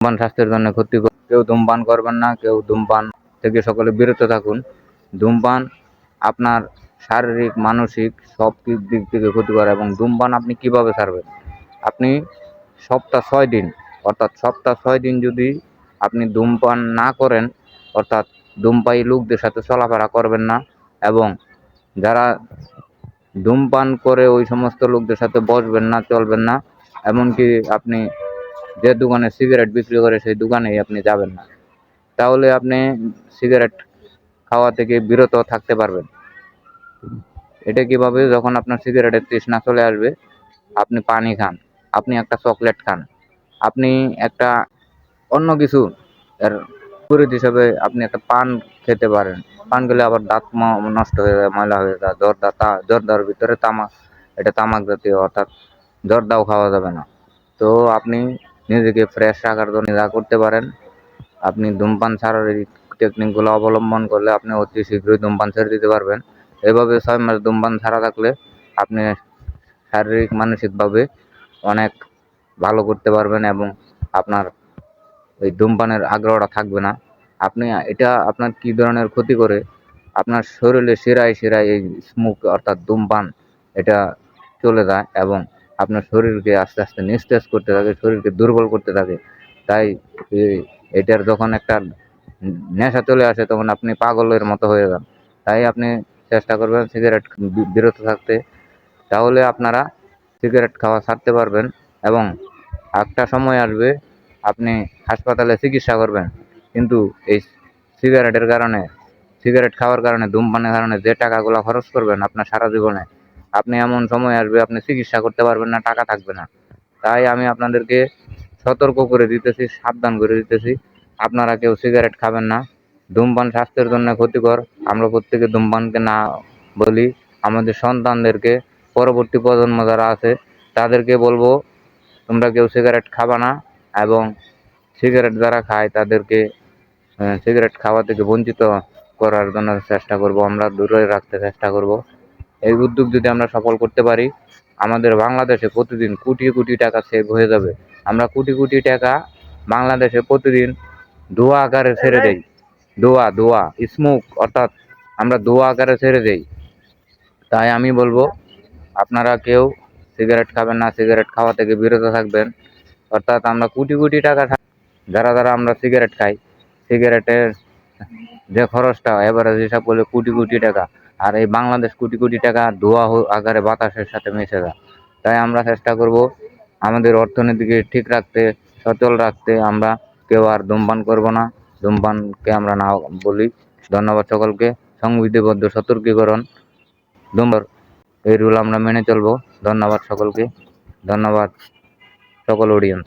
ধূমপান স্বাস্থ্যের জন্য ক্ষতিকর। কেউ ধূমপান করবেন না, কেউ ধূমপান থেকে সকলে বিরত থাকুন। ধূমপান আপনার শারীরিক, মানসিক সব দিক থেকে ক্ষতিকর। এবং ধূমপান আপনি কিভাবে ছাড়বেন? আপনি সপ্তাহ ৬ দিন, অর্থাৎ সপ্তাহ ৬ দিন যদি আপনি ধূমপান না করেন, অর্থাৎ ধূমপায়ী লোকদের সাথে চলাফেরা করবেন না, এবং যারা ধূমপান করে ওই সমস্ত লোকদের সাথে বসবেন না, চলবেন না। এমনকি আপনি যে দোকানে সিগারেট বিক্রি করে সেই দোকানেই আপনি যাবেন না। তাহলে আপনি সিগারেট খাওয়া থেকে বিরত থাকতে পারবেন। এটা কিভাবে? যখন আপনার সিগারেটের তৃষ্ণা চলে আসবে, আপনি পানি খান, আপনি একটা চকলেট খান, আপনি একটা অন্য কিছু এর বিপরীত হিসাবে আপনি একটা পান খেতে পারেন। পান খেলে আবার দাঁত নষ্ট হয়ে যায়, ময়লা হয়ে যায়। জর্দার ভিতরে তামাক, এটা তামাক জাতীয়, অর্থাৎ জর্দাও খাওয়া যাবে না। তো আপনি নিজেকে ফ্রেশ রাখার জন্য যা করতে পারেন, আপনি ধূমপান ছাড়ার এই টেকনিকগুলো অবলম্বন করলে আপনি অতি শীঘ্রই ধূমপান ছেড়ে দিতে পারবেন। এভাবে ৬ মাস ধূমপান ছাড়া থাকলে আপনি শারীরিক, মানসিকভাবে অনেক ভালো করতে পারবেন, এবং আপনার ওই ধূমপানের আগ্রহটা থাকবে না। আপনি এটা আপনার কি ধরনের ক্ষতি করে? আপনার শরীরে শিরায় শিরায় এই স্মোক, অর্থাৎ ধূমপান, এটা চলে যায় এবং আপনার শরীরকে আস্তে আস্তে নিস্তেজ করতে থাকে, শরীরকে দুর্বল করতে থাকে। তাই এটার যখন একটা নেশা চলে আসে, তখন আপনি পাগলের মতো হয়ে যান। তাই আপনি চেষ্টা করবেন সিগারেট বিরত থাকতে। তাহলে আপনারা সিগারেট খাওয়া ছাড়তে পারবেন, এবং একটা সময় আসবে আপনি হাসপাতালে চিকিৎসা করবেন, কিন্তু এই সিগারেটের কারণে, সিগারেট খাওয়ার কারণে, ধূমপানের কারণে যে টাকাগুলো খরচ করবেন আপনার সারা জীবনে, আপনি এমন সময় আসবে আপনি চিকিৎসা করতে পারবেন না, টাকা থাকবে না। তাই আমি আপনাদেরকে সতর্ক করে দিতেছি, সাবধান করে দিতেছি, আপনারা কেউ সিগারেট খাবেন না। ধূমপান স্বাস্থ্যের জন্য ক্ষতিকর। আমরা প্রত্যেকে ধূমপানকে না বলি। আমাদের সন্তানদেরকে, পরবর্তী প্রজন্ম যারা আছে তাদেরকে বলবো, তোমরা কেউ সিগারেট খাবা না, এবং সিগারেট যারা খায় তাদেরকে সিগারেট খাওয়া থেকে বঞ্চিত করার জন্য চেষ্টা করব, আমরা দূরে রাখতে চেষ্টা করব। এই উদ্যোগ যদি আমরা সফল করতে পারি, আমাদের বাংলাদেশে প্রতিদিন কোটি কোটি টাকা সেভ হয়ে যাবে। আমরা কোটি কোটি টাকা বাংলাদেশে প্রতিদিন ধোঁয়া আকারে ছেড়ে দেই। ধোঁয়া স্মোক, অর্থাৎ আমরা ধোঁয়া আকারে ছেড়ে দেই। তাই আমি বলবো, আপনারা কেউ সিগারেট খাবেন না, সিগারেট খাওয়া থেকে বিরত থাকবেন। অর্থাৎ আমরা কোটি কোটি টাকা যারা যারা আমরা সিগারেট খাই, সিগারেটের যে খরচটা এভারেজ হিসাব করলে কোটি কোটি টাকা। আর এই বাংলাদেশ কোটি কোটি টাকা ধোঁয়া আকারে বাতাসের সাথে মিশে যায়। তাই আমরা চেষ্টা করব আমাদের অর্থনীতিকে ঠিক রাখতে, সচল রাখতে। আমরা কেউ আর ধূমপান করব না, ধূমপানকে আমরা না বলি। ধন্যবাদ সকলকে। সংবিধিবদ্ধ সতর্কীকরণ, ধূমপান, এই রুল আমরা মেনে চলবো। ধন্যবাদ সকলকে, ধন্যবাদ সকল অডিয়েন্স।